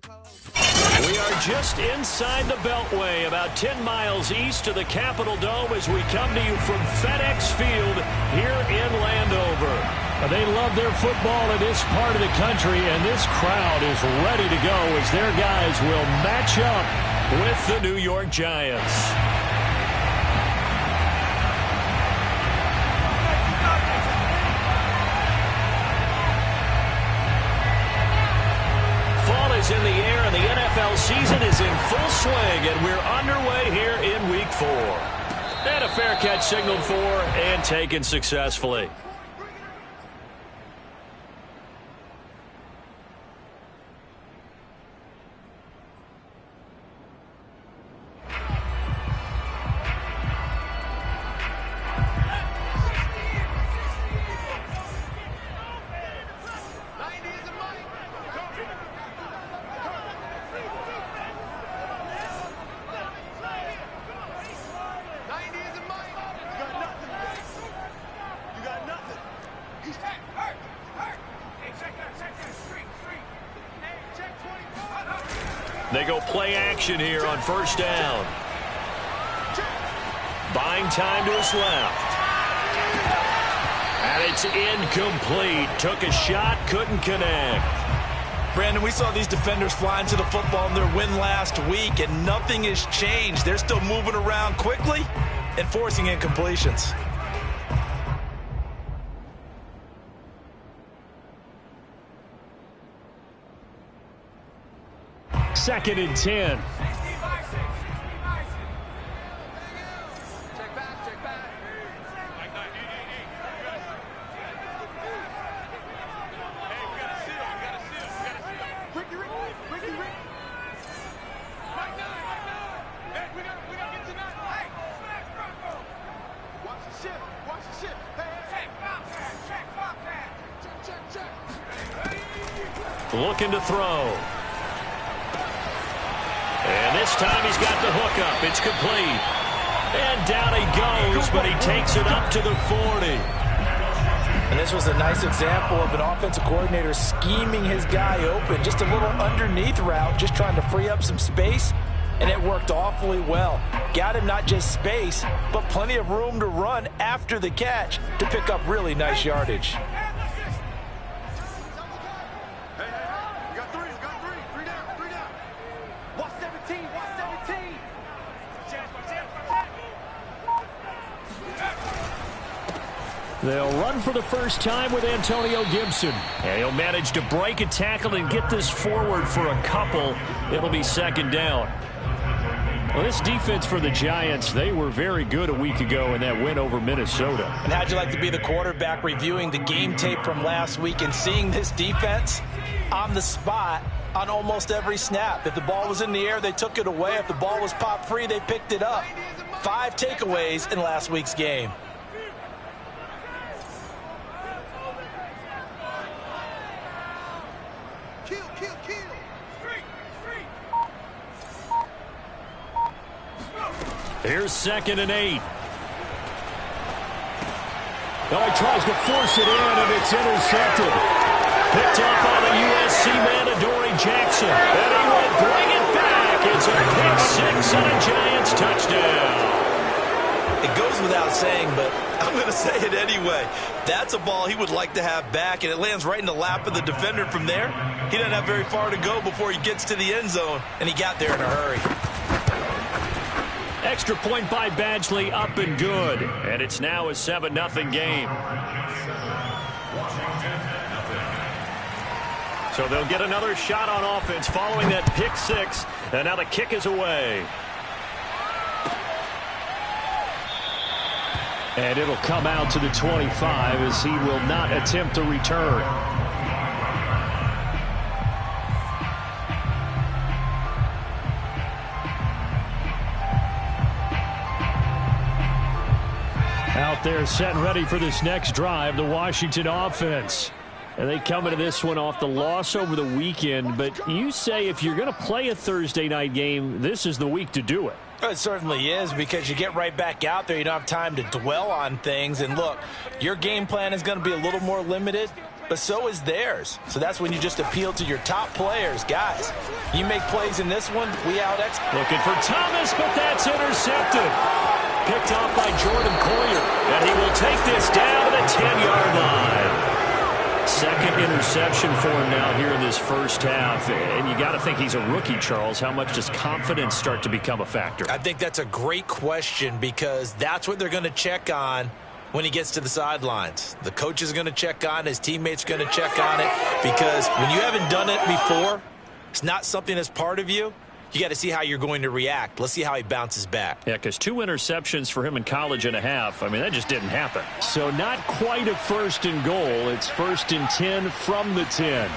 We are just inside the Beltway, about 10 miles east of the Capitol Dome as we come to you from FedEx Field here in Landover. They love their football in this part of the country, and this crowd is ready to go as their guys will match up with the New York Giants. In the air, and the NFL season is in full swing, and we're underway here in Week 4. And a fair catch signaled for and taken successfully. They go play action here on first down. Buying time to his left. And it's incomplete. Took a shot, couldn't connect. Brandon, we saw these defenders flying to the football in their win last week, and nothing has changed. They're still moving around quickly and forcing incompletions. Second and 10. Looking to throw. And this time he's got the hook up. It's complete. And down he goes, but he takes it up to the 40. And this was a nice example of an offensive coordinator scheming his guy open. Just a little underneath route, just trying to free up some space. And it worked awfully well. Got him not just space, but plenty of room to run after the catch to pick up really nice yardage. They'll run for the first time with Antonio Gibson. And he'll manage to break a tackle and get this forward for a couple. It'll be second down. Well, this defense for the Giants, they were very good a week ago in that win over Minnesota. And how'd you like to be the quarterback reviewing the game tape from last week and seeing this defense on the spot on almost every snap? If the ball was in the air, they took it away. If the ball was popped free, they picked it up. 5 takeaways in last week's game. Here's second and 8. Oh, he tries to force it in, and it's intercepted. Picked up by the USC man, Adoree Jackson. And he will bring it back. It's a pick 6 and a Giants touchdown. It goes without saying, but I'm going to say it anyway. That's a ball he would like to have back, and it lands right in the lap of the defender from there. He doesn't have very far to go before he gets to the end zone, and he got there in a hurry. Extra point by Badgley, up and good. And it's now a 7-0 game. So they'll get another shot on offense following that pick 6. And now the kick is away. And it'll come out to the 25 as he will not attempt to return. Out there set and ready for this next drive, the Washington offense. And they come into this one off the loss over the weekend. But you say if you're going to play a Thursday night game, this is the week to do it. It certainly is, because you get right back out there. You don't have time to dwell on things. And look, your game plan is going to be a little more limited. but so is theirs. So that's when you just appeal to your top players. Guys, you make plays in this one, we out-X. Looking for Thomas, but that's intercepted. Picked off by Jordan Collier, and he will take this down to the 10-yard line. Second interception for him now here in this first half. And you got to think he's a rookie, Charles. How much does confidence start to become a factor? I think that's a great question because that's what they're going to check on when he gets to the sidelines. The coach is going to check on, his teammates are going to check on it, because when you haven't done it before, it's not something that's part of you. You got to see how you're going to react. Let's see how he bounces back. Yeah, because 2 interceptions for him in college and a half. I mean, that just didn't happen. So not quite a 1st and goal. It's 1st and 10 from the 10.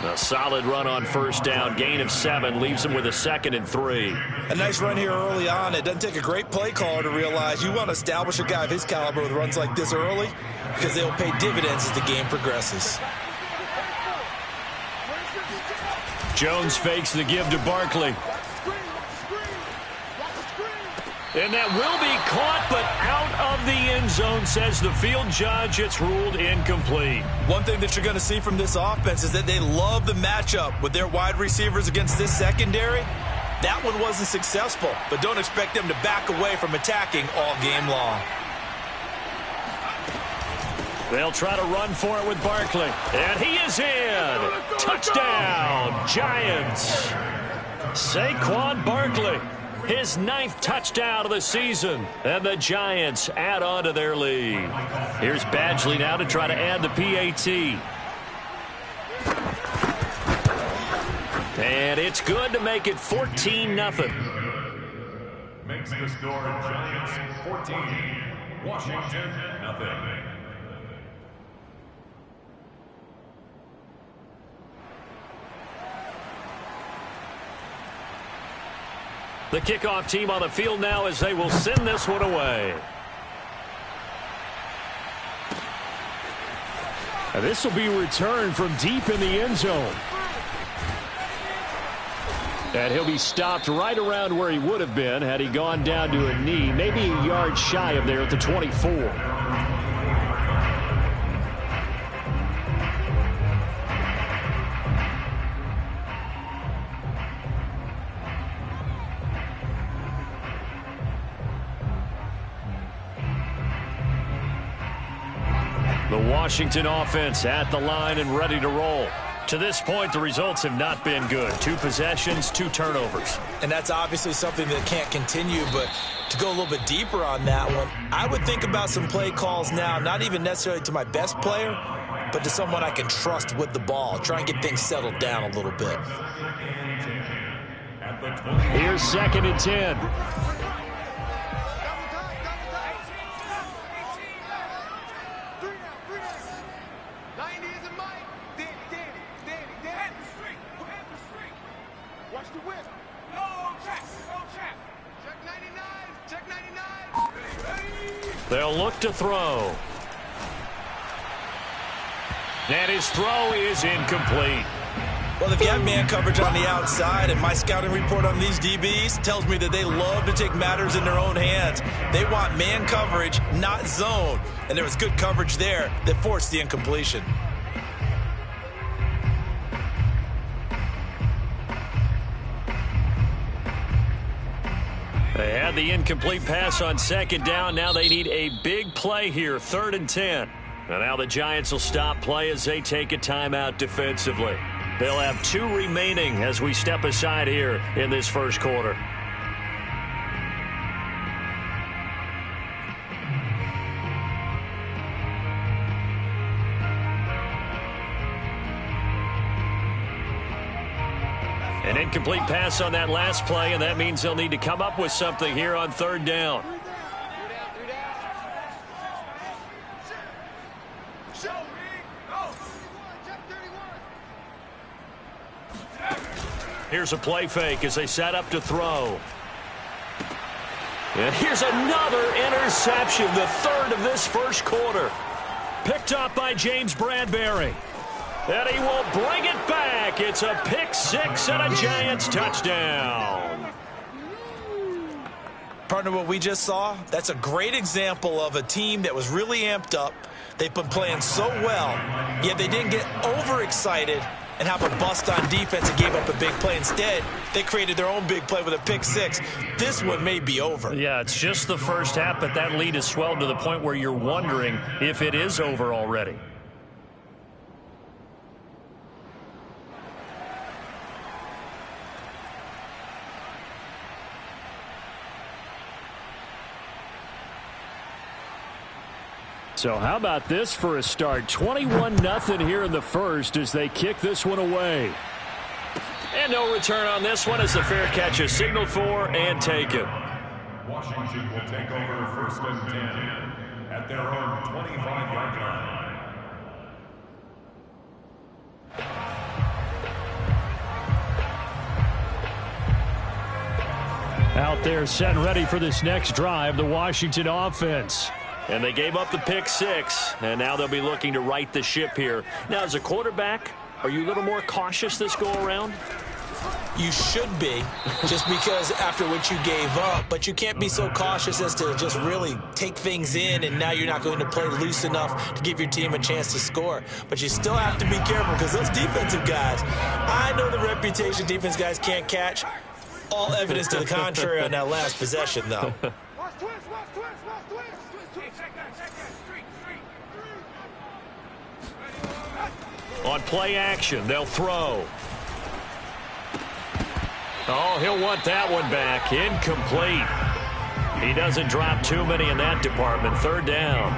A solid run on 1st down. Gain of 7 leaves him with a 2nd and 3. A nice run here early on. It doesn't take a great play caller to realize you want to establish a guy of his caliber with runs like this early, because they'll pay dividends as the game progresses. Jones fakes the give to Barkley. And that will be caught, but out of the end zone, says the field judge. It's ruled incomplete. One thing that you're going to see from this offense is that they love the matchup with their wide receivers against this secondary. That one wasn't successful, but don't expect them to back away from attacking all game long. They'll try to run for it with Barkley. And he is in. Touchdown, Giants. Saquon Barkley, his 9th touchdown of the season. And the Giants add on to their lead. Here's Badgley now to try to add the PAT. And it's good to make it 14-0. Makes the score Giants 14, Washington 0. The kickoff team on the field now as they will send this one away. And this will be returned from deep in the end zone. And he'll be stopped right around where he would have been had he gone down to a knee, maybe a yard shy of there at the 24. The Washington offense at the line and ready to roll. To this point, the results have not been good. 2 possessions, 2 turnovers. And that's obviously something that can't continue, but to go a little bit deeper on that one, I would think about some play calls now, not even necessarily to my best player, but to someone I can trust with the ball. Try and get things settled down a little bit. Here's 2nd and 10. They'll look to throw. And his throw is incomplete. Well, if you have man coverage on the outside, and my scouting report on these DBs tells me that they love to take matters in their own hands. They want man coverage, not zone. And there was good coverage there that forced the incompletion. They had the incomplete pass on 2nd down. Now they need a big play here, 3rd and 10. And now the Giants will stop play as they take a timeout defensively. They'll have 2 remaining as we step aside here in this first quarter. An incomplete pass on that last play, and that means they'll need to come up with something here on 3rd down. Here's a play fake as they set up to throw. And here's another interception, the 3rd of this first quarter. Picked up by James Bradbury. And he will bring it back. It's a pick 6 and a Giants touchdown. Partner, what we just saw, that's a great example of a team that was really amped up. They've been playing so well, yet they didn't get overexcited and have a bust on defense and gave up a big play. Instead, they created their own big play with a pick six. This one may be over. Yeah, it's just the first half, but that lead has swelled to the point where you're wondering if it is over already. So how about this for a start? 21-0 here in the first as they kick this one away. And no return on this one as the fair catch is signaled for and taken. Washington will take over first and 10 at their own 25-yard line. Out there set and ready for this next drive, the Washington offense. And they gave up the pick six, and now they'll be looking to right the ship here. Now, as a quarterback, are you a little more cautious this go-around? You should be, just because after what you gave up. But you can't be so cautious as to just really take things in, and now you're not going to play loose enough to give your team a chance to score. But you still have to be careful because those defensive guys, I know the reputation defense guys can't catch. All evidence to the contrary on that last possession, though. On play action, they'll throw. Oh, he'll want that one back. Incomplete. He doesn't drop too many in that department. Third down.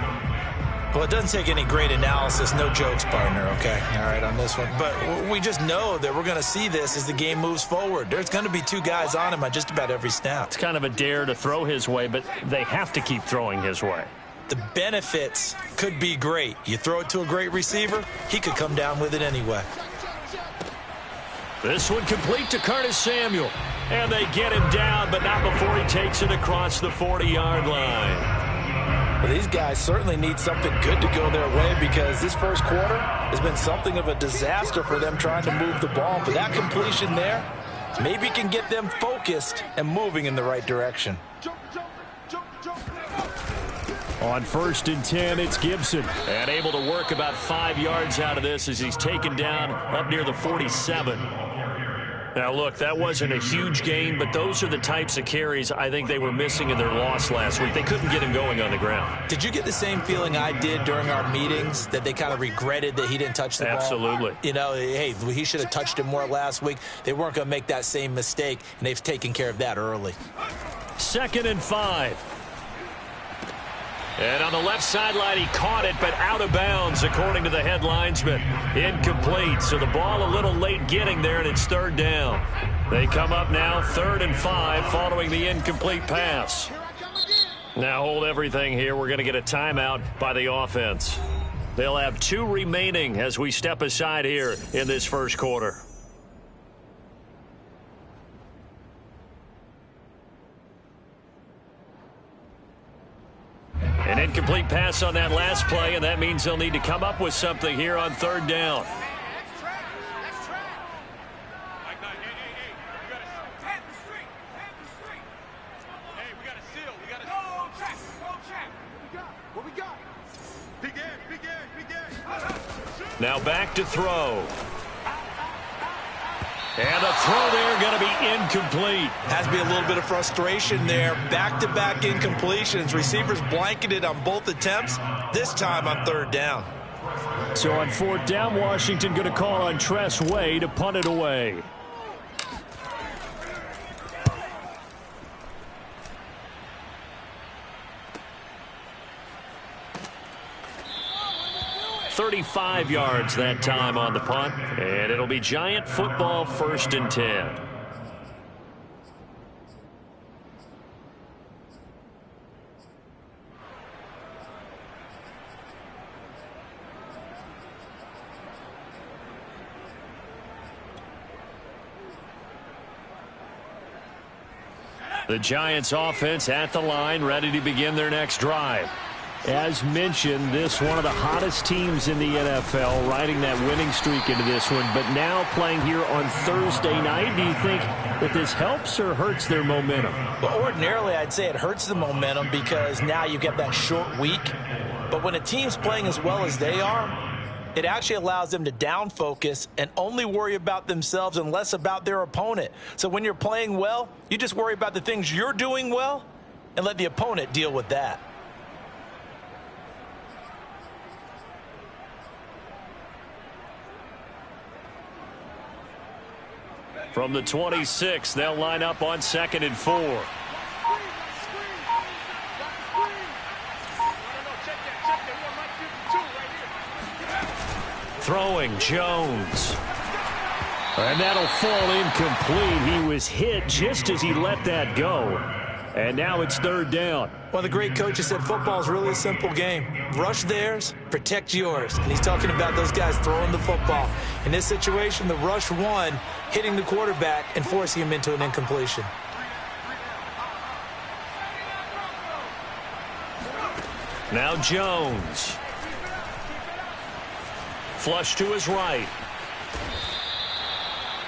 Well, it doesn't take any great analysis. No jokes, partner, okay? All right, on this one. But we just know that we're going to see this as the game moves forward. There's going to be two guys on him on just about every snap. It's kind of a dare to throw his way, but they have to keep throwing his way. The benefits could be great. You throw it to a great receiver, he could come down with it anyway. This one complete to Curtis Samuel. And they get him down, but not before he takes it across the 40-yard line. Well, these guys certainly need something good to go their way because this first quarter has been something of a disaster for them trying to move the ball. But that completion there maybe can get them focused and moving in the right direction. On first and 10, it's Gibson. And able to work about 5 yards out of this as he's taken down up near the 47. Now, look, that wasn't a huge gain, but those are the types of carries I think they were missing in their loss last week. They couldn't get him going on the ground. Did you get the same feeling I did during our meetings, that they kind of regretted that he didn't touch the ball? Absolutely. You know, hey, he should have touched it more last week. They weren't going to make that same mistake, and they've taken care of that early. 2nd and 5. And on the left sideline, he caught it, but out of bounds, according to the head linesman. Incomplete, so the ball a little late getting there, and it's third down. They come up now 3rd and 5 following the incomplete pass. Now hold everything here. We're going to get a timeout by the offense. They'll have 2 remaining as we step aside here in this first quarter. An incomplete pass on that last play, and that means they'll need to come up with something here on 3rd down. Now back to throw. And the throw there going to be incomplete. Has to be a little bit of frustration there. Back-to-back incompletions. Receivers blanketed on both attempts, this time on 3rd down. So on 4th down, Washington going to call on Tress Way to punt it away. .35 yards that time on the punt, and it'll be Giant football 1st and 10. The Giants offense at the line, ready to begin their next drive. As mentioned, this one of the hottest teams in the NFL, riding that winning streak into this one, but now playing here on Thursday night. Do you think that this helps or hurts their momentum? Well, ordinarily, I'd say it hurts the momentum because now you get that short week. But when a team's playing as well as they are, it actually allows them to down focus and only worry about themselves and less about their opponent. So when you're playing well, you just worry about the things you're doing well and let the opponent deal with that. From the 26, they'll line up on 2nd and 4. Throwing Jones. And that'll fall incomplete. He was hit just as he let that go. And now it's 3rd down. Well, the great coach has said football is really a simple game. Rush theirs, protect yours. And he's talking about those guys throwing the football. In this situation, the rush one, hitting the quarterback and forcing him into an incompletion. Now Jones. Flush to his right.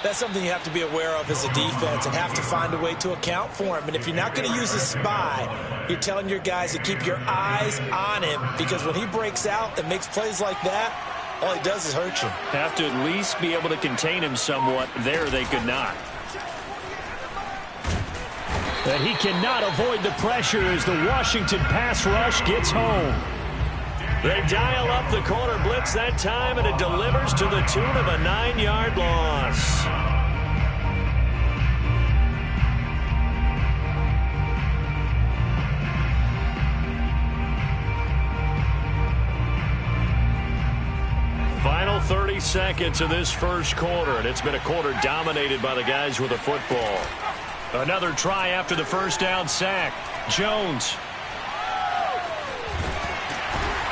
That's something you have to be aware of as a defense and have to find a way to account for him. And if you're not going to use a spy, you're telling your guys to keep your eyes on him, because when he breaks out and makes plays like that, all he does is hurt you. Have to at least be able to contain him somewhat. There they could not. And he cannot avoid the pressure as the Washington pass rush gets home. They dial up the corner blitz that time, and it delivers to the tune of a 9-yard loss. Final 30 seconds of this first quarter, and it's been a quarter dominated by the guys with the football. Another try after the first down sack. Jones.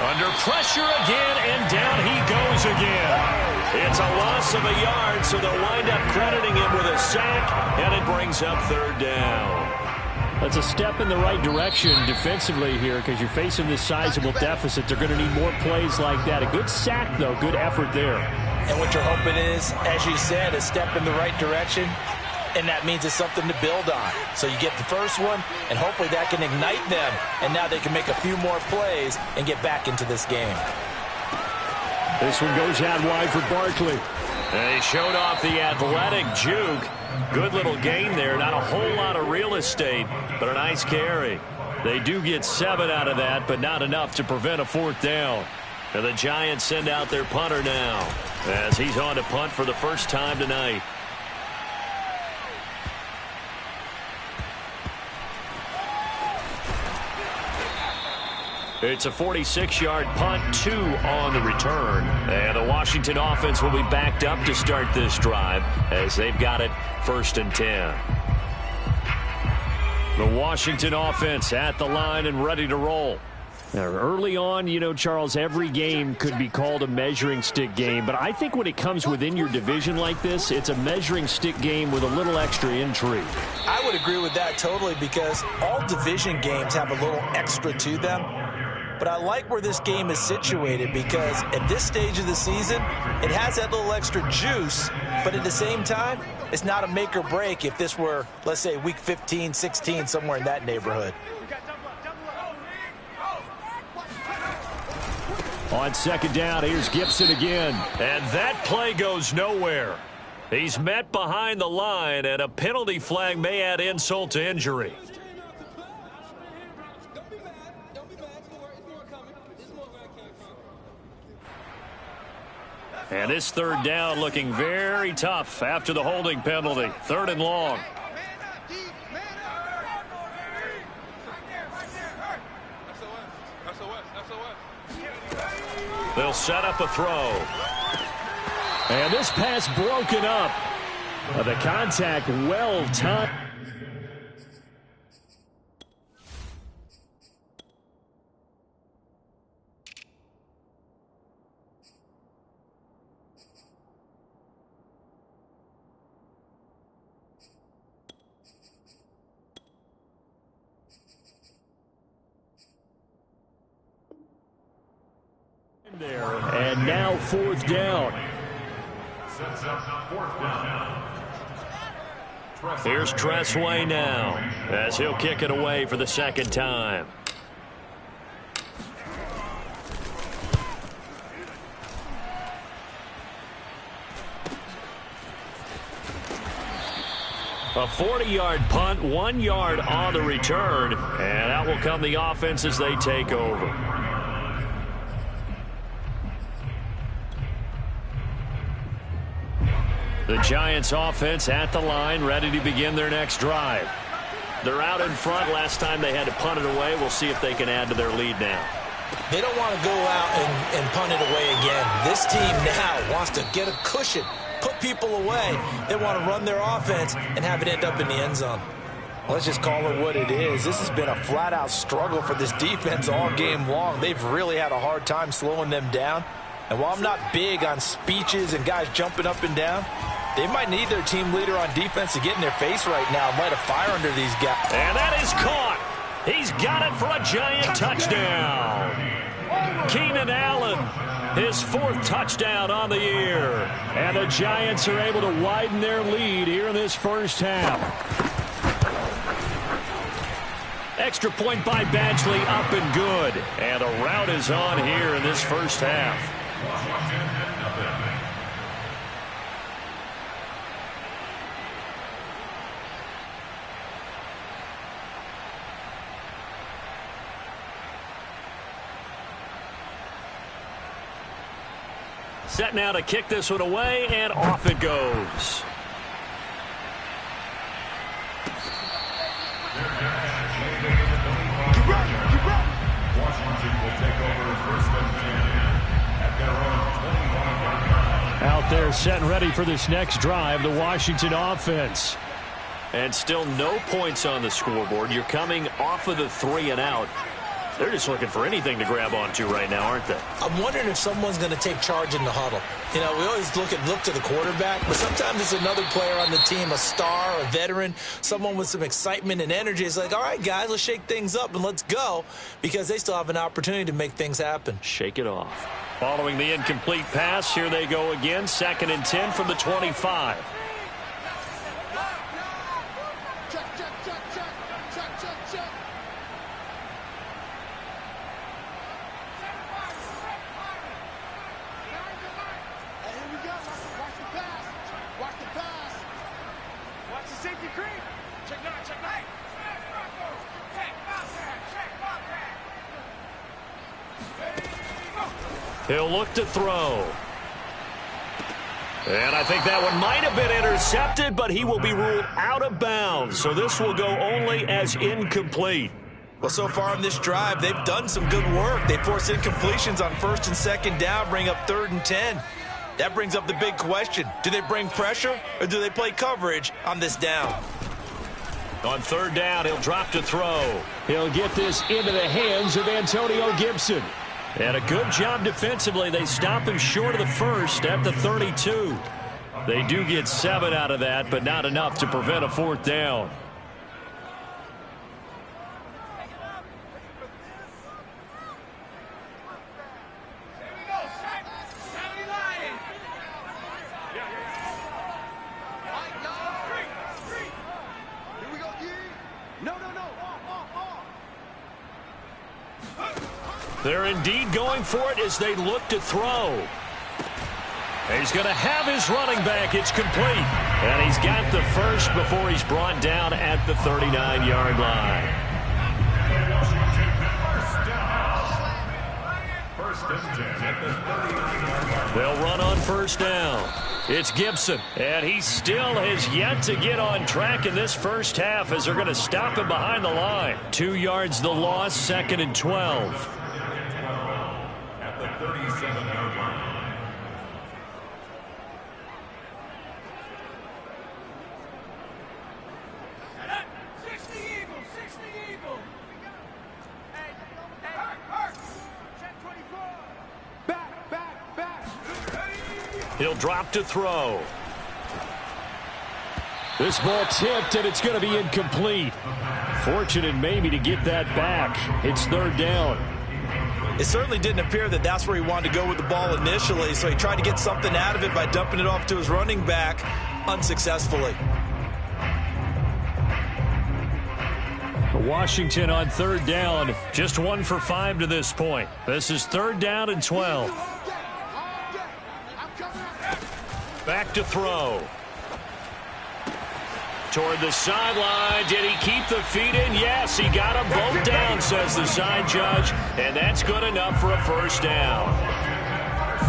Under pressure again, and down he goes again. It's a loss of a yard, so they'll wind up crediting him with a sack, and it brings up 3rd down. That's a step in the right direction defensively here, because you're facing this sizable deficit. They're going to need more plays like that. A good sack, though. Good effort there. And what you're hoping is, as you said, a step in the right direction. And that means it's something to build on. So you get the first one, and hopefully that can ignite them. And now they can make a few more plays and get back into this game. This one goes out wide for Barkley. They showed off the athletic juke. Good little gain there. Not a whole lot of real estate, but a nice carry. They do get 7 out of that, but not enough to prevent a 4th down. And the Giants send out their punter now, as he's on to punt for the first time tonight. It's a 46-yard punt, 2 on the return. And the Washington offense will be backed up to start this drive as they've got it 1st and 10. The Washington offense at the line and ready to roll. Now, early on, you know, Charles, every game could be called a measuring stick game. But I think when it comes within your division like this, it's a measuring stick game with a little extra intrigue. I would agree with that totally, because all division games have a little extra to them. But I like where this game is situated, because at this stage of the season, it has that little extra juice, but at the same time, it's not a make or break if this were, let's say, week 15, 16, somewhere in that neighborhood. On 2nd down, here's Gibson again. And that play goes nowhere. He's met behind the line, and a penalty flag may add insult to injury. And this 3rd down looking very tough after the holding penalty. 3rd and long. They'll set up a throw. And this pass broken up. The contact well timed. There, and now 4th down. Sets up 4th down. Here's Tressway now, as he'll kick it away for the 2nd time. A 40-yard punt, 1 yard on the return, and out will come the offense as they take over. The Giants offense at the line, ready to begin their next drive. They're out in front. Last time they had to punt it away. We'll see if they can add to their lead now. They don't want to go out and punt it away again. This team now wants to get a cushion, put people away. They want to run their offense and have it end up in the end zone. Let's just call it what it is. This has been a flat-out struggle for this defense all game long. They've really had a hard time slowing them down. And while I'm not big on speeches and guys jumping up and down, they might need their team leader on defense to get in their face right now and light a fire under these guys. And that is caught. He's got it for a Giant touchdown. Keenan Allen, his 4th touchdown on the year. And the Giants are able to widen their lead here in this first half. Extra point by Badgley, up and good. And a rout is on here in this first half. Set now to kick this one away, and off it goes. Washington will take over 1st and 10 at their own 25-yard line. Out there set and ready for this next drive, the Washington offense. And still no points on the scoreboard. You're coming off of the 3 and out. They're just looking for anything to grab onto right now, aren't they? I'm wondering if someone's going to take charge in the huddle. You know, we always look to the quarterback, but sometimes it's another player on the team, a star, a veteran, someone with some excitement and energy. It's like, all right, guys, let's shake things up and let's go, because they still have an opportunity to make things happen. Shake it off. Following the incomplete pass, here they go again, 2nd and 10 from the 25. He'll look to throw. And I think that one might have been intercepted, but he will be ruled out of bounds. So this will go only as incomplete. Well, so far in this drive, they've done some good work. They force incompletions on 1st and 2nd down, bring up 3rd and 10. That brings up the big question. Do they bring pressure or do they play coverage on this down? On 3rd down, he'll drop to throw. He'll get this into the hands of Antonio Gibson. And a good job defensively. They stop him short of the 1st at the 32. They do get 7 out of that, but not enough to prevent a 4th down. They're indeed going for it as they look to throw. He's going to have his running back. It's complete. And he's got the 1st before he's brought down at the 39-yard line. They'll run on 1st down. It's Gibson, and he still has yet to get on track in this first half as they're going to stop him behind the line. 2 yards the loss, 2nd and 12. At the 37-yard line. He'll drop to throw. This ball tipped, and it's going to be incomplete. Fortunate maybe to get that back. It's 3rd down. It certainly didn't appear that that's where he wanted to go with the ball initially, so he tried to get something out of it by dumping it off to his running back unsuccessfully. Washington on third down, just 1 for 5 to this point. This is third down and 12. Back to throw. Toward the sideline. Did he keep the feet in? Yes, he got them both down, says the side judge, and that's good enough for a first down.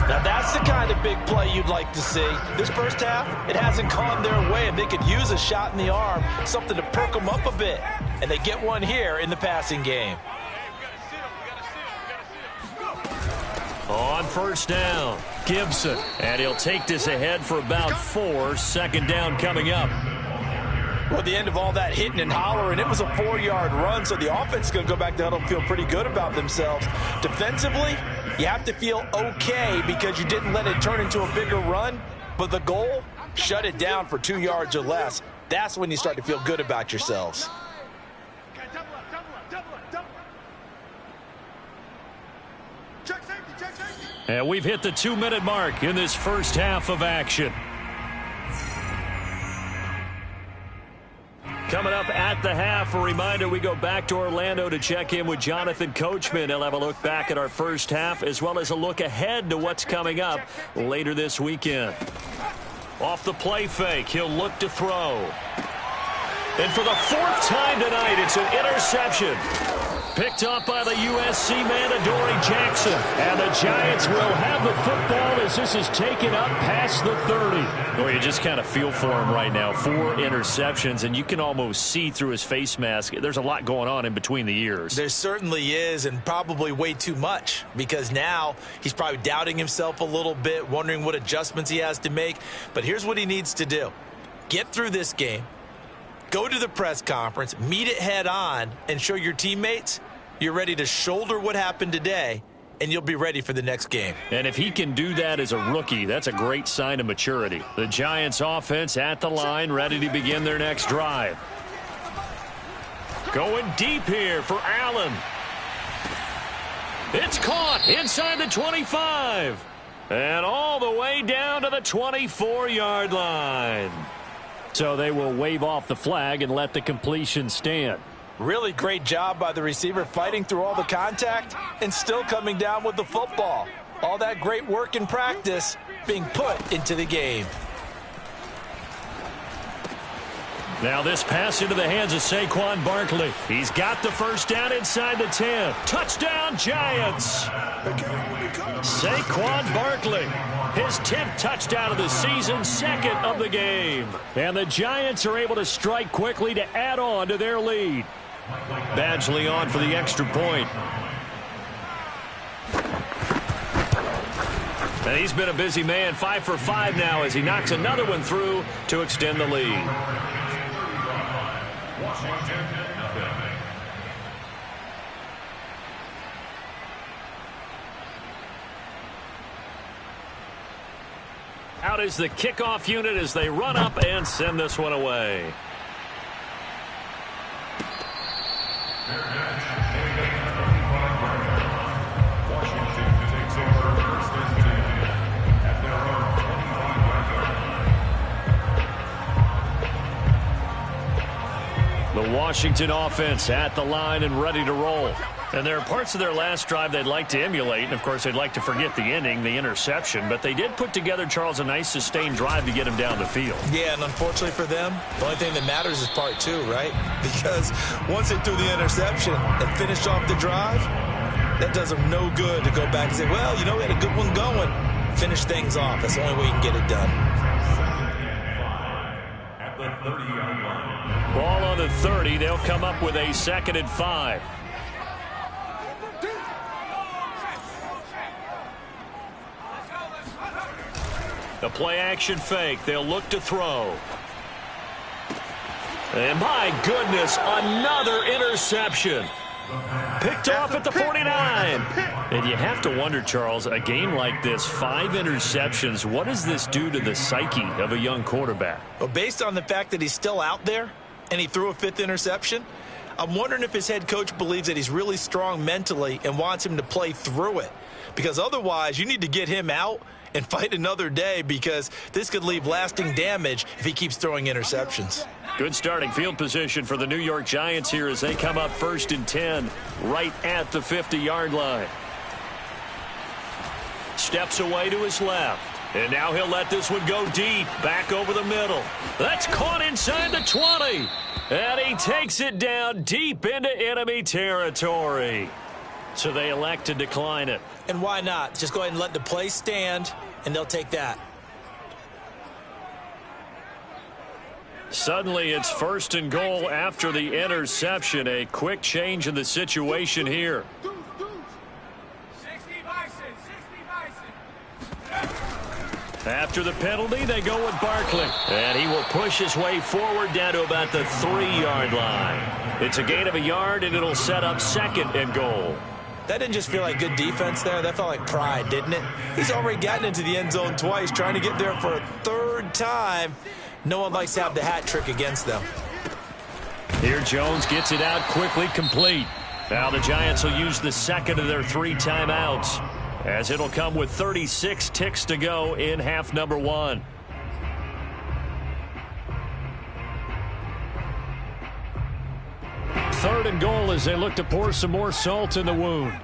Now that's the kind of big play you'd like to see. This first half, it hasn't gone their way, and they could use a shot in the arm, something to perk them up a bit. And they get one here in the passing game. On first down, Gibson. And he'll take this ahead for about 4. Second down coming up. Well, at the end of all that hitting and hollering, it was a 4-yard run, so the offense is going to go back to huddle and feel pretty good about themselves. Defensively, you have to feel okay because you didn't let it turn into a bigger run, but the goal, shut it down for 2 yards or less. That's when you start to feel good about yourselves. And we've hit the 2-minute mark in this first half of action. Coming up at the half, a reminder, we go back to Orlando to check in with Jonathan Coachman. He'll have a look back at our first half as well as a look ahead to what's coming up later this weekend. Off the play fake, he'll look to throw. And for the 4th time tonight, it's an interception. Picked up by the USC man, Adoree Jackson. And the Giants will have the football as this is taken up past the 30. Well, you just kind of feel for him right now. 4 interceptions, and you can almost see through his face mask. There's a lot going on in between the ears. There certainly is, and probably way too much, because now he's probably doubting himself a little bit, wondering what adjustments he has to make. But here's what he needs to do. Get through this game. Go to the press conference, meet it head on, and show your teammates you're ready to shoulder what happened today, and you'll be ready for the next game. And if he can do that as a rookie, that's a great sign of maturity. The Giants offense at the line, ready to begin their next drive. Going deep here for Allen. It's caught inside the 25. And all the way down to the 24-yard line. So they will wave off the flag and let the completion stand. Really great job by the receiver fighting through all the contact and still coming down with the football. All that great work in practice being put into the game. Now this pass into the hands of Saquon Barkley. He's got the first down inside the 10. Touchdown, Giants. Saquon Barkley. His 10th touchdown of the season, 2nd of the game. And the Giants are able to strike quickly to add on to their lead. Badgley on for the extra point. And he's been a busy man, 5 for 5 now as he knocks another one through to extend the lead. Out is the kickoff unit as they run up and send this one away. Washington takes over first and 10 at their own 25-yard line. The Washington offense at the line and ready to roll. And there are parts of their last drive they'd like to emulate. And, of course, they'd like to forget the ending, the interception. But they did put together, Charles, a nice sustained drive to get him down the field. Yeah, and unfortunately for them, the only thing that matters is part 2, right? Because once they threw the interception and finished off the drive, that does them no good to go back and say, well, you know, we had a good one going. Finish things off. That's the only way you can get it done. At the 30-yard line. Ball on the 30. They'll come up with a 2nd and 5. The play-action fake. They'll look to throw. And my goodness, another interception. Picked off at the 49. And you have to wonder, Charles, a game like this, 5 interceptions, what does this do to the psyche of a young quarterback? Well, based on the fact that he's still out there and he threw a 5th interception, I'm wondering if his head coach believes that he's really strong mentally and wants him to play through it. Because otherwise, you need to get him out and fight another day, because this could leave lasting damage if he keeps throwing interceptions. Good starting field position for the New York Giants here as they come up 1st and 10 right at the 50-yard line. Steps away to his left. And now he'll let this one go deep, back over the middle. That's caught inside the 20. And he takes it down deep into enemy territory. So they elect to decline it. And why not? Just go ahead and let the play stand, and they'll take that. Suddenly it's 1st and goal after the interception. A quick change in the situation here. After the penalty, they go with Barkley. And he will push his way forward down to about the 3-yard line. It's a gain of a yard, and it'll set up 2nd and goal. That didn't just feel like good defense there. That felt like pride, didn't it? He's already gotten into the end zone twice, trying to get there for a 3rd time. No one likes to have the hat trick against them. Here Jones gets it out quickly, complete. Now the Giants will use the 2nd of their 3 timeouts, as it'll come with 36 ticks to go in half number 1. Third and goal as they look to pour some more salt in the wound.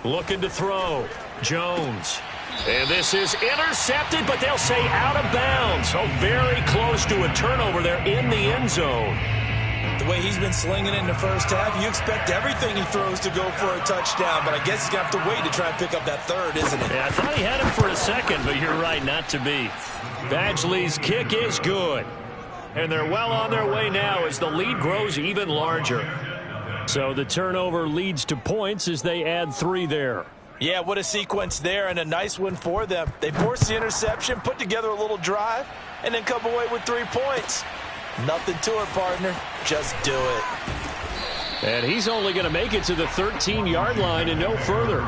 Looking to throw. Jones. And this is intercepted, but they'll say out of bounds. So very close to a turnover there in the end zone. The way he's been slinging it in the first half, you expect everything he throws to go for a touchdown, but I guess he's going to have to wait to try and pick up that 3rd, isn't it? Yeah, I thought he had him for a second, but you're right, not to be. Badgley's kick is good. And they're well on their way now as the lead grows even larger. So the turnover leads to points as they add 3 there. Yeah, what a sequence there, and a nice one for them. They force the interception, put together a little drive, and then come away with 3 points. Nothing to it, partner. Just do it. And he's only going to make it to the 13-yard line and no further.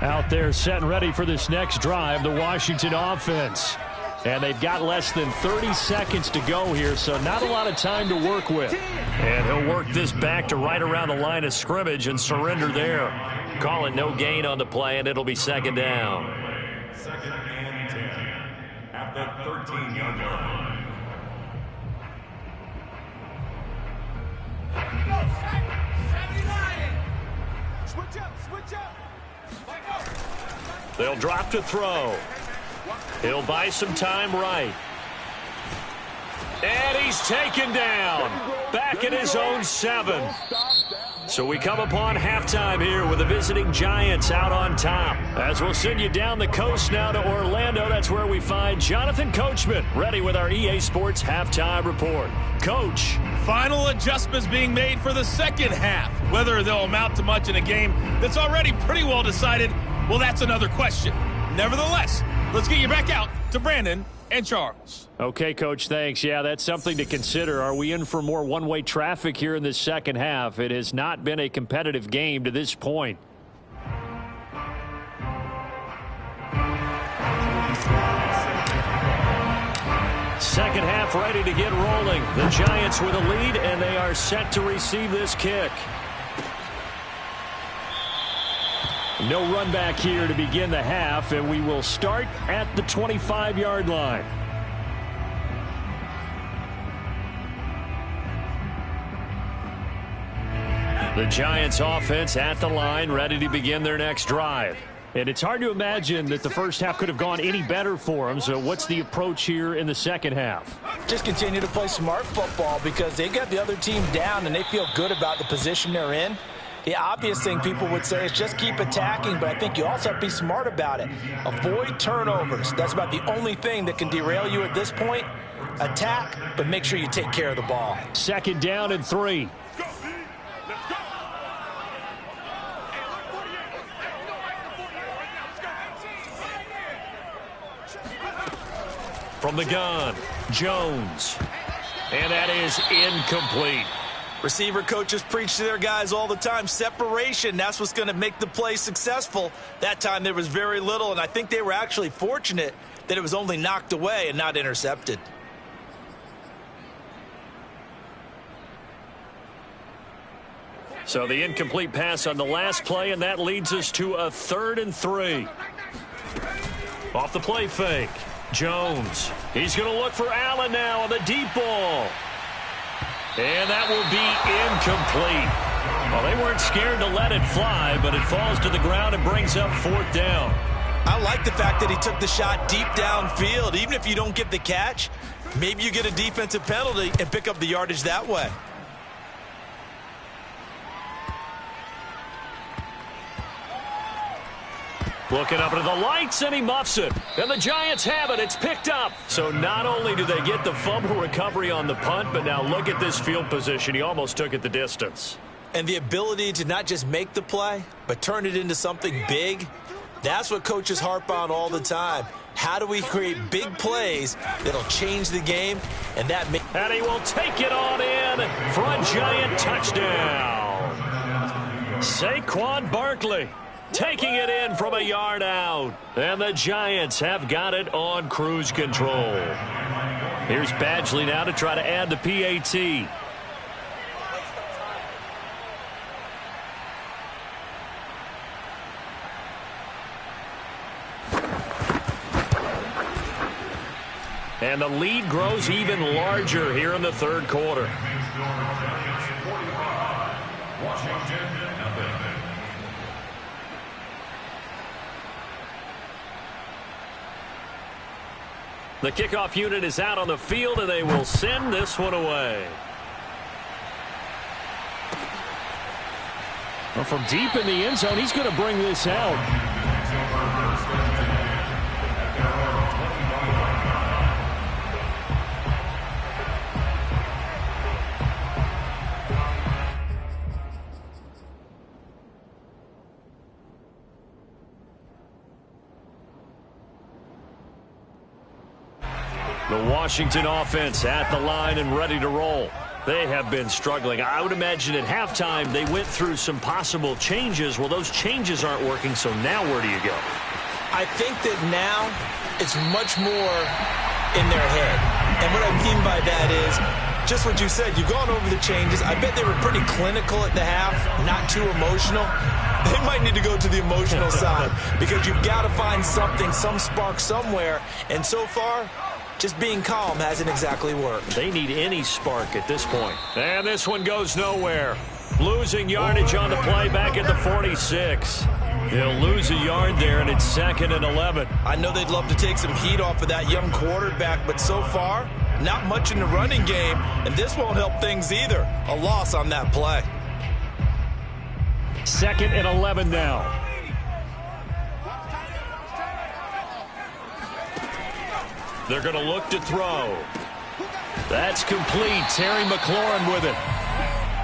Out there set and ready for this next drive, the Washington offense. And they've got less than 30 seconds to go here, so not a lot of time to work with. And he'll work this back to right around the line of scrimmage and surrender there. Call it no gain on the play, and it'll be 2nd down. 2nd and 10 at the 13-yard line. Switch up, switch up. They'll drop to throw. He'll buy some time right. And he's taken down. Back at his own 7. So we come upon halftime here with the visiting Giants out on top. As we'll send you down the coast now to Orlando. That's where we find Jonathan Coachman ready with our EA Sports halftime report. Coach. Final adjustments being made for the 2nd half. Whether they'll amount to much in a game that's already pretty well decided, well, that's another question. Nevertheless, let's get you back out to Brandon and Charles. Okay, Coach, thanks. Yeah, that's something to consider. Are we in for more one-way traffic here in the 2nd half? It has not been a competitive game to this point. Second half ready to get rolling. The Giants with a lead, and they are set to receive this kick. No run back here to begin the half, and we will start at the 25-yard line. The Giants offense at the line, ready to begin their next drive. And it's hard to imagine that the first half could have gone any better for them. So what's the approach here in the second half? Just continue to play smart football because they got the other team down and they feel good about the position they're in. The obvious thing people would say is just keep attacking, but I think you also have to be smart about it. Avoid turnovers. That's about the only thing that can derail you at this point. Attack, but make sure you take care of the ball. 2nd down and 3. From the gun, Jones. And that is incomplete. Receiver coaches preach to their guys all the time. Separation, that's what's going to make the play successful. That time there was very little, and I think they were actually fortunate that it was only knocked away and not intercepted. So the incomplete pass on the last play, and that leads us to a 3rd and 3. Off the play fake. Jones. He's going to look for Allen now on the deep ball. And that will be incomplete. Well, they weren't scared to let it fly, but it falls to the ground and brings up 4th down. I like the fact that he took the shot deep downfield. Even if you don't get the catch, maybe you get a defensive penalty and pick up the yardage that way. Looking up into the lights, and he muffs it. And the Giants have it. It's picked up. So not only do they get the fumble recovery on the punt, but now look at this field position. He almost took it the distance. And the ability to not just make the play, but turn it into something big, that's what coaches harp on all the time. How do we create big plays that'll change the game? And he will take it on in for a Giant touchdown. Saquon Barkley taking it in from a yard out. And the Giants have got it on cruise control. Here's Badgley now to try to add the PAT. And the lead grows even larger here in the 3rd quarter. The kickoff unit is out on the field, and they will send this one away. Well, from deep in the end zone, he's going to bring this out. The Washington offense at the line and ready to roll. They have been struggling. I would imagine at halftime they went through some possible changes. Well, those changes aren't working, so now where do you go? I think that now it's much more in their head. And what I mean by that is just what you said. You've gone over the changes. I bet they were pretty clinical at the half, not too emotional. They might need to go to the emotional side because you've got to find something, some spark somewhere. And so far, just being calm hasn't exactly worked. They need any spark at this point. And this one goes nowhere. Losing yardage on the play back at the 46. They'll lose a yard there, and it's 2nd and 11. I know they'd love to take some heat off of that young quarterback, but so far, not much in the running game, and this won't help things either. A loss on that play. 2nd and 11 now. They're going to look to throw. That's complete. Terry McLaurin with it.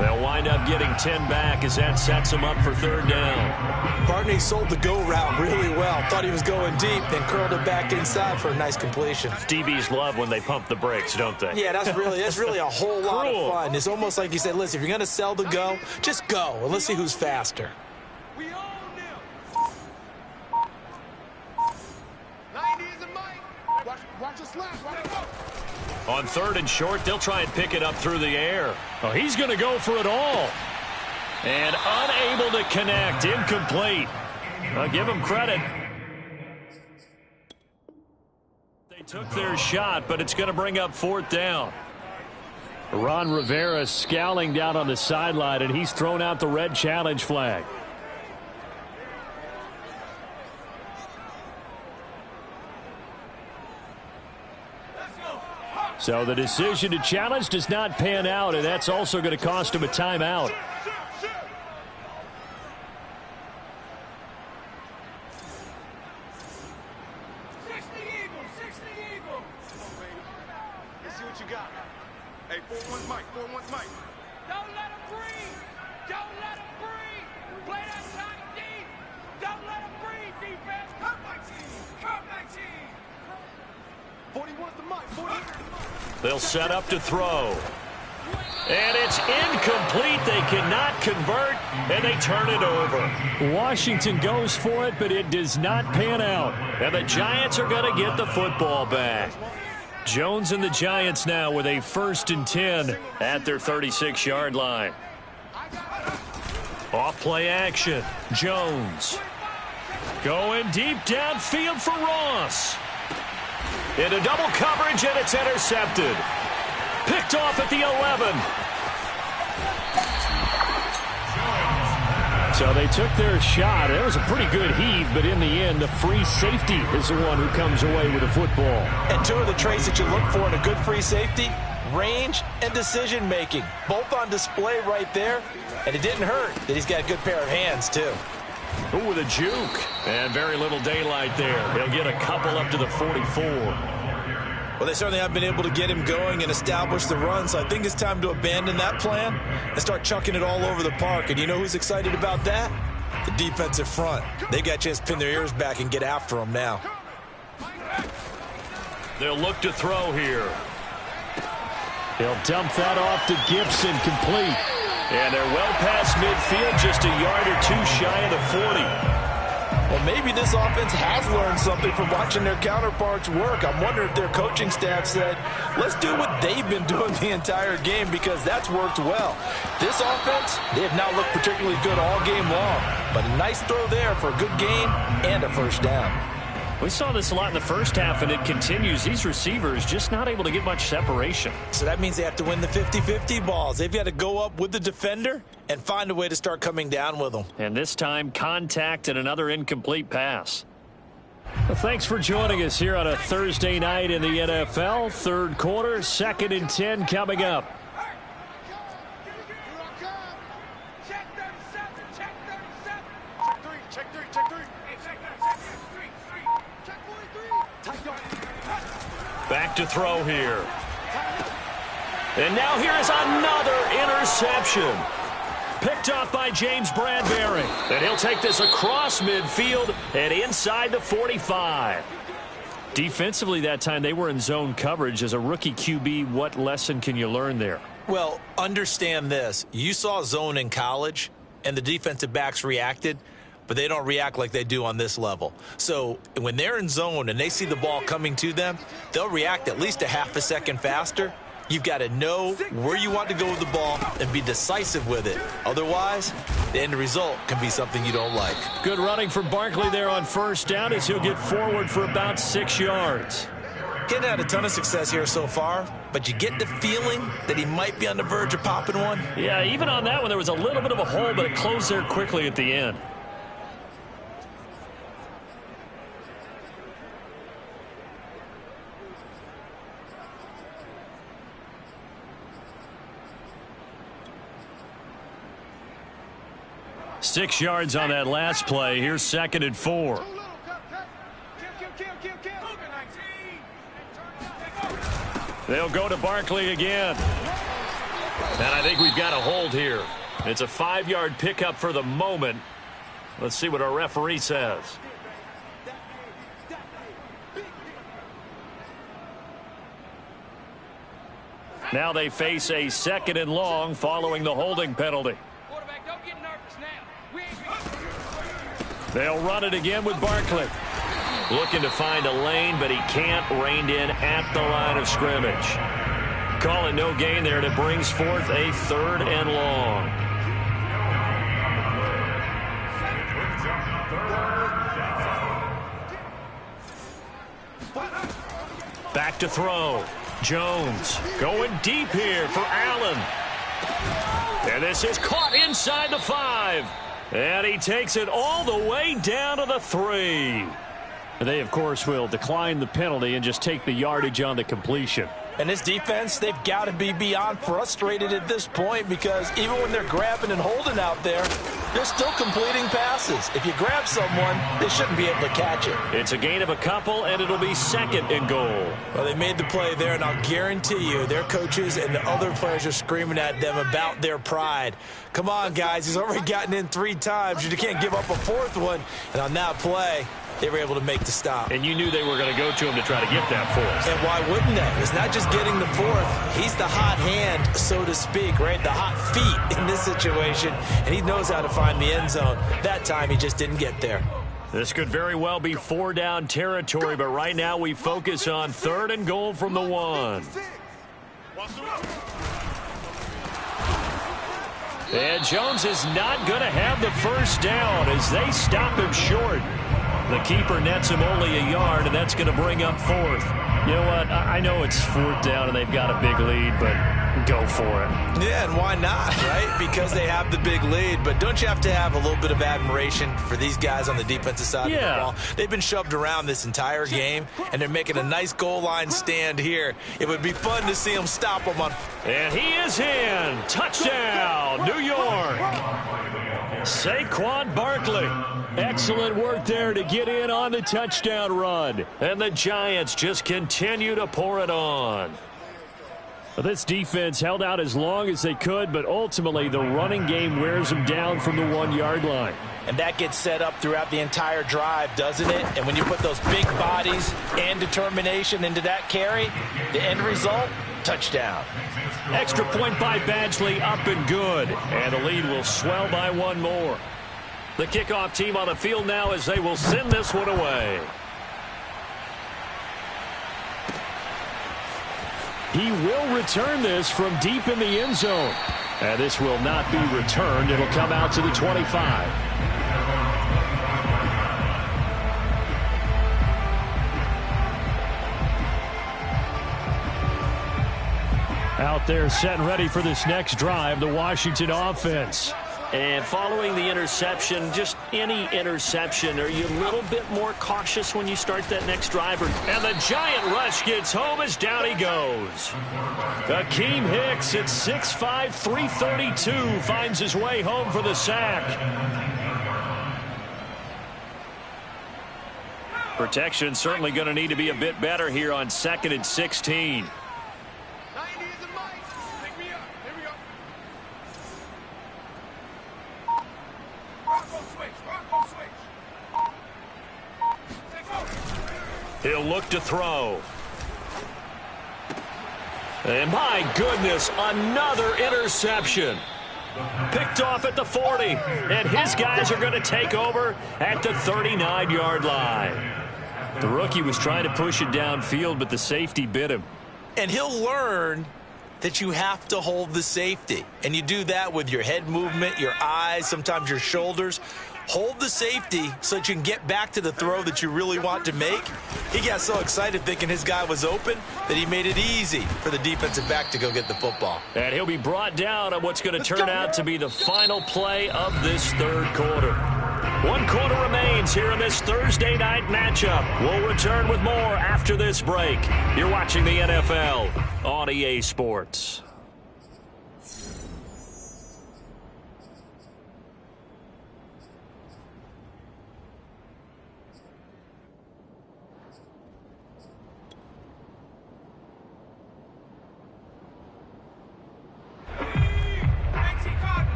They'll wind up getting 10 back as that sets them up for 3rd down. Barney sold the go route really well. Thought he was going deep, then curled it back inside for a nice completion. DBs love when they pump the brakes, don't they? Yeah, that's really a whole lot of fun. It's almost like you said, listen, if you're going to sell the go, just go, and let's see who's faster. We own them. 90 is a mic. Watch the slap. Watch it go. On 3rd and short, they'll try and pick it up through the air. Oh, he's going to go for it all. And unable to connect. Incomplete. I'll give him credit. They took their shot, but it's going to bring up 4th down. Ron Rivera scowling down on the sideline, and he's thrown out the red challenge flag. So the decision to challenge does not pan out, and that's also going to cost him a timeout. Let's see what you got. Hey, 4-1 Mike. 4-1 Mike. Don't let him breathe. Don't let him breathe. Play that tight deep. Don't let him breathe, defense. Come back team. Come back team. 41's the Mike. 41's the Mike. They'll set up to throw. And it's incomplete. They cannot convert, and they turn it over. Washington goes for it, but it does not pan out. And the Giants are going to get the football back. Jones and the Giants now with a 1st and 10 at their 36-yard line. Off play action. Jones going deep downfield for Ross. Into double coverage, and it's intercepted. Picked off at the 11. So they took their shot. It was a pretty good heave, but in the end, the free safety is the one who comes away with the football. And two of the traits that you look for in a good free safety, range and decision-making. Both on display right there. And it didn't hurt that he's got a good pair of hands, too. Ooh, with a juke. And very little daylight there. He'll get a couple up to the 44. Well, they certainly have been able to get him going and establish the run, so I think it's time to abandon that plan and start chucking it all over the park. And you know who's excited about that? The defensive front. They got a chance to pin their ears back and get after him now. They'll look to throw here. He'll dump that off to Gibson, complete. And they're well past midfield, just a yard or two shy of the 40. Well, maybe this offense has learned something from watching their counterparts work. I'm wondering if their coaching staff said, let's do what they've been doing the entire game, because that's worked well. This offense, they have not looked particularly good all game long, but a nice throw there for a good gain and a 1st down. We saw this a lot in the first half, and it continues. These receivers just not able to get much separation. So that means they have to win the 50-50 balls. They've got to go up with the defender and find a way to start coming down with them. And this time, contact and another incomplete pass. Well, thanks for joining us here on a Thursday night in the NFL. 3rd quarter, 2nd and 10 coming up. Back to throw here. And now here is another interception. Picked off by James Bradbury. And he'll take this across midfield and inside the 45. Defensively that time, they were in zone coverage. As a rookie QB, what lesson can you learn there? Well, understand this. You saw zone in college, and the defensive backs reacted, but they don't react like they do on this level. So when they're in zone and they see the ball coming to them, they'll react at least a half a second faster. You've got to know where you want to go with the ball and be decisive with it. Otherwise, the end result can be something you don't like. Good running for Barkley there on 1st down as he'll get forward for about 6 yards. Getting had a ton of success here so far, but you get the feeling that he might be on the verge of popping one. Yeah, even on that one, there was a little bit of a hole, but it closed there quickly at the end. Six yards on that last play. Here's 2nd and 4. They'll go to Barkley again. And I think we've got a hold here. It's a 5-yard pickup for the moment. Let's see what our referee says. Now they face a 2nd and long following the holding penalty. They'll run it again with Barkley. Looking to find a lane, but he can't. Reined in at the line of scrimmage. Calling no gain there, and it brings forth a 3rd and long. Back to throw. Jones going deep here for Allen. And this is caught inside the 5. And he takes it all the way down to the 3. They, of course, will decline the penalty and just take the yardage on the completion. And this defense, they've got to be beyond frustrated at this point, because even when they're grabbing and holding out there, they're still completing passes. If you grab someone, they shouldn't be able to catch it. It's a gain of a couple, and it'll be 2nd and goal. Well, they made the play there, and I'll guarantee you their coaches and the other players are screaming at them about their pride. Come on, guys. He's already gotten in 3 times. You can't give up a 4th one. And on that play, they were able to make the stop. And you knew they were going to go to him to try to get that fourth. And why wouldn't they? It's not just getting the fourth. He's the hot hand, so to speak, right? The hot feet in this situation. And he knows how to find the end zone. That time he just didn't get there. This could very well be 4-down territory, but right now we focus on 3rd and goal from the 1. And Jones is not going to have the first down as they stop him short. The keeper nets him only a yard, and that's going to bring up 4th. You know what? I know it's 4th down and they've got a big lead, but go for it. Yeah, and why not, right? Because they have the big lead. But don't you have to have a little bit of admiration for these guys on the defensive side of the ball? They've been shoved around this entire game, and they're making a nice goal line stand here. It would be fun to see them stop them on. And he is in. Touchdown, New York. Saquon Barkley. Excellent work there to get in on the touchdown run. And the Giants just continue to pour it on. This defense held out as long as they could, but ultimately the running game wears them down from the 1-yard line. And that gets set up throughout the entire drive, doesn't it? And when you put those big bodies and determination into that carry, the end result, touchdown. Extra point by Badgley, up and good. And the lead will swell by 1 more. The kickoff team on the field now as they will send this one away. He will return this from deep in the end zone. And this will not be returned. It'll come out to the 25. Out there set and ready for this next drive, the Washington offense. And following the interception, just any interception, are you a little bit more cautious when you start that next drive? And the giant rush gets home as down he goes. Akeem Hicks at 6'5", 332 finds his way home for the sack. Protection certainly going to need to be a bit better here on 2nd and 16. He'll look to throw. And my goodness, another interception. Picked off at the 40. And his guys are going to take over at the 39-yard line. The rookie was trying to push it downfield, but the safety bit him. And he'll learn that you have to hold the safety. And you do that with your head movement, your eyes, sometimes your shoulders. Hold the safety so that you can get back to the throw that you really want to make. He got so excited thinking his guy was open that he made it easy for the defensive back to go get the football. And he'll be brought down on what's going to turn out to be the final play of this third quarter. 1 quarter remains here in this Thursday night matchup. We'll return with more after this break. You're watching the NFL on EA Sports.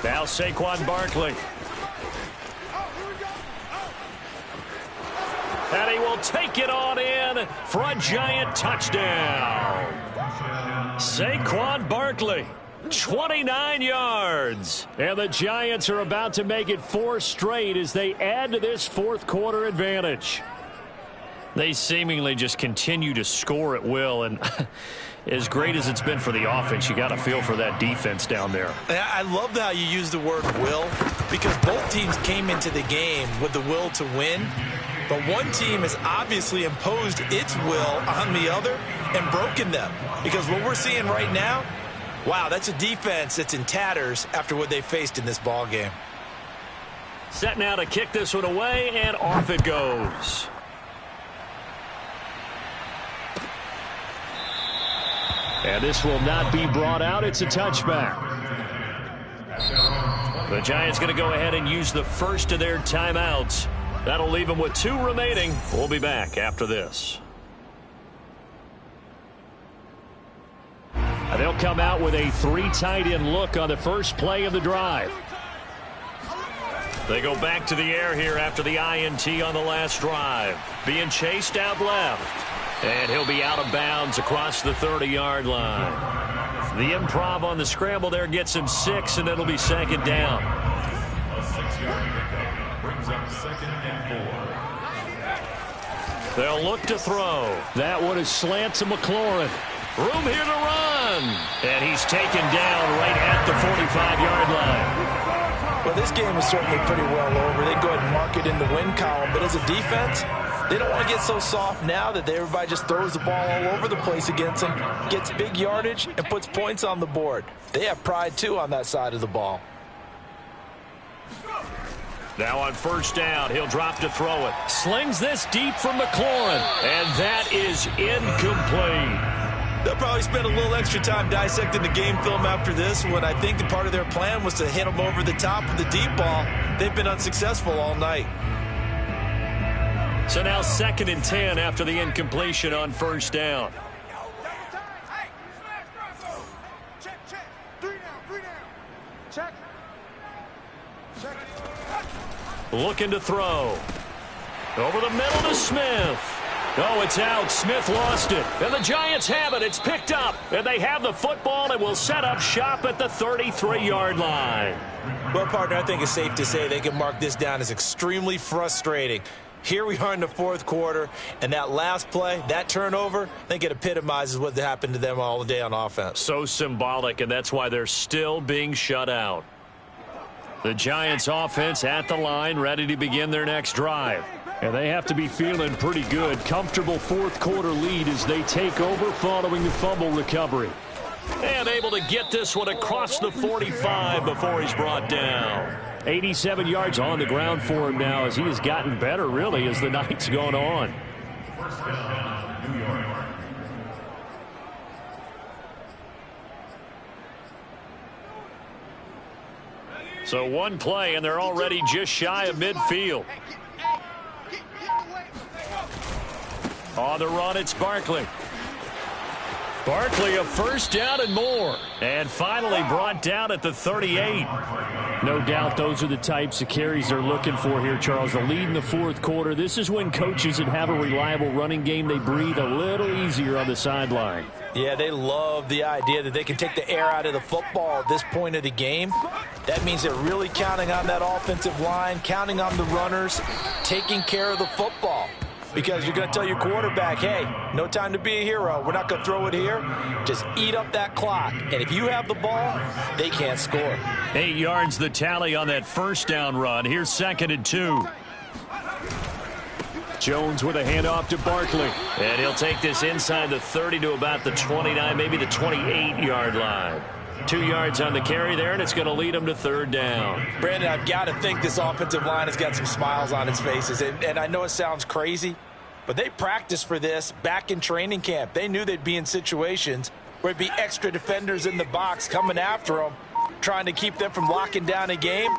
Now Saquon Barkley. And he will take it on in for a giant touchdown. Saquon Barkley, 29 yards. And the Giants are about to make it 4 straight as they add to this fourth quarter advantage. They seemingly just continue to score at will, and as great as it's been for the offense, you got to feel for that defense down there. I love how you use the word will, because both teams came into the game with the will to win, but one team has obviously imposed its will on the other and broken them, because what we're seeing right now, wow, that's a defense that's in tatters after what they faced in this ball game. Set now to kick this one away, and off it goes. And this will not be brought out. It's a touchback. The Giants going to go ahead and use the first of their timeouts. That'll leave them with 2 remaining. We'll be back after this. They'll come out with a 3 tight end look on the first play of the drive. They go back to the air here after the INT on the last drive. Being chased out left. And he'll be out of bounds across the 30-yard line. The improv on the scramble there gets him 6, and it'll be second down. A 6-yard pickup brings up 2nd and 4. They'll look to throw. That one is slant to McLaurin. Room here to run. And he's taken down right at the 45-yard line. Well, this game is certainly pretty well over. They go ahead and mark it in the win column. But as a defense, they don't want to get so soft now that everybody just throws the ball all over the place against them, gets big yardage, and puts points on the board. They have pride, too, on that side of the ball. Now on first down, he'll drop to throw it. Slings this deep from McLaurin, and that is incomplete. They'll probably spend a little extra time dissecting the game film after this one. I think that part of their plan was to hit them over the top of the deep ball. They've been unsuccessful all night. So now 2nd and 10 after the incompletion on first down. Looking to throw. Over the middle to Smith. Oh, it's out. Smith lost it. And the Giants have it. It's picked up. And they have the football and will set up shop at the 33-yard line. Well, partner, I think it's safe to say they can mark this down as extremely frustrating. Here we are in the 4th quarter, and that last play, that turnover, I think it epitomizes what happened to them all day on offense. So symbolic, and that's why they're still being shut out. The Giants offense at the line, ready to begin their next drive. And they have to be feeling pretty good. Comfortable 4th quarter lead as they take over following the fumble recovery. And able to get this one across the 45 before he's brought down. 87 yards on the ground for him now as he has gotten better, really, as the night's gone on. First down, New York. So one play, and they're already just shy of midfield. On the run, it's Barkley. Barkley, a first down and more. And finally brought down at the 38. No doubt those are the types of carries they're looking for here, Charles. The lead in the 4th quarter. This is when coaches that have a reliable running game, they breathe a little easier on the sideline. Yeah, they love the idea that they can take the air out of the football at this point of the game. That means they're really counting on that offensive line, counting on the runners, taking care of the football. Because you're going to tell your quarterback, hey, no time to be a hero. We're not going to throw it here. Just eat up that clock. And if you have the ball, they can't score. 8 yards the tally on that first down run. Here's 2nd and 2. Jones with a handoff to Barkley. And he'll take this inside the 30 to about the 29, maybe the 28-yard line. 2 yards on the carry there, and it's going to lead them to 3rd down. Brandon, I've got to think this offensive line has got some smiles on its faces. And I know it sounds crazy, but they practiced for this back in training camp. They knew they'd be in situations where it'd be extra defenders in the box coming after them, trying to keep them from locking down a game.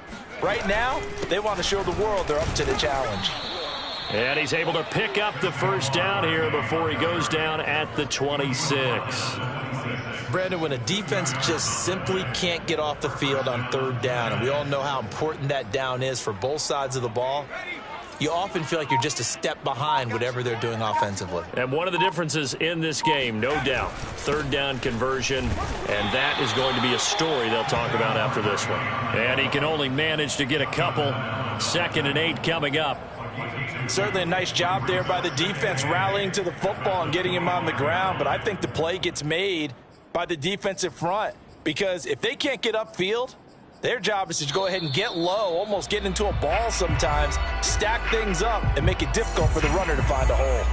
Right now, they want to show the world they're up to the challenge. And he's able to pick up the first down here before he goes down at the 26. Brandon, when a defense just simply can't get off the field on 3rd down, and we all know how important that down is for both sides of the ball, you often feel like you're just a step behind whatever they're doing offensively. And one of the differences in this game, no doubt, 3rd down conversion, and that is going to be a story they'll talk about after this one. And he can only manage to get a couple. 2nd and 8 coming up. Certainly a nice job there by the defense rallying to the football and getting him on the ground, but I think the play gets made by the defensive front, because if they can't get upfield, their job is to go ahead and get low, almost get into a ball sometimes, stack things up, and make it difficult for the runner to find a hole.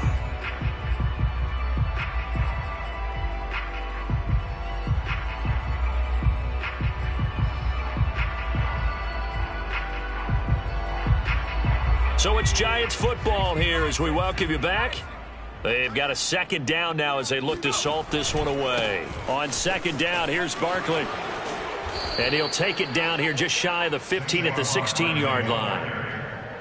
So it's Giants football here as we welcome you back. They've got a 2nd down now as they look to salt this one away. On 2nd down, here's Barkley. And he'll take it down here just shy of the 15 at the 16-yard line.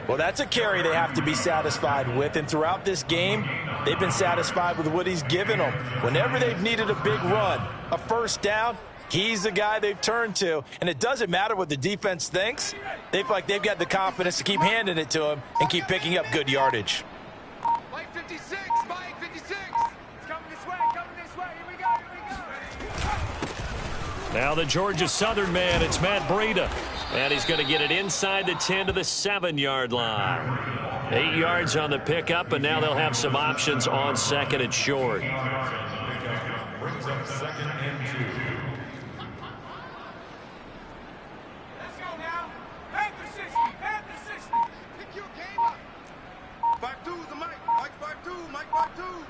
Well, that's a carry they have to be satisfied with. And throughout this game, they've been satisfied with what he's given them. Whenever they've needed a big run, a first down, He's the guy they've turned to, and it doesn't matter what the defense thinks. They feel like they've got the confidence to keep handing it to him and keep picking up good yardage. Mike 56, Mike 56. It's coming this way, here we go, Now the Georgia Southern man, it's Matt Breida. And he's going to get it inside the 10 to the 7-yard line. 8 yards on the pickup, and now they'll have some options on second and short. Brings up second and 2. Let's go now. Panther 60, Panther 60. Pick your game up. 5-2's the Mike. Mike 5-2, Mike 5-2.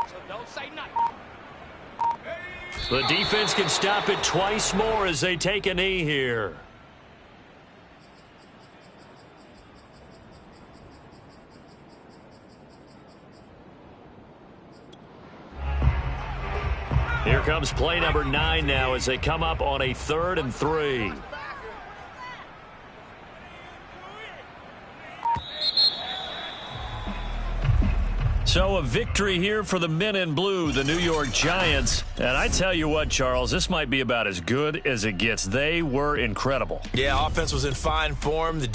So don't say nothing. The defense can stop it twice more as they take a knee here. Here comes play number 9 now as they come up on a 3rd and 3. So a victory here for the men in blue, the New York Giants. And I tell you what, Charles, this might be about as good as it gets. They were incredible. Yeah, offense was in fine form. The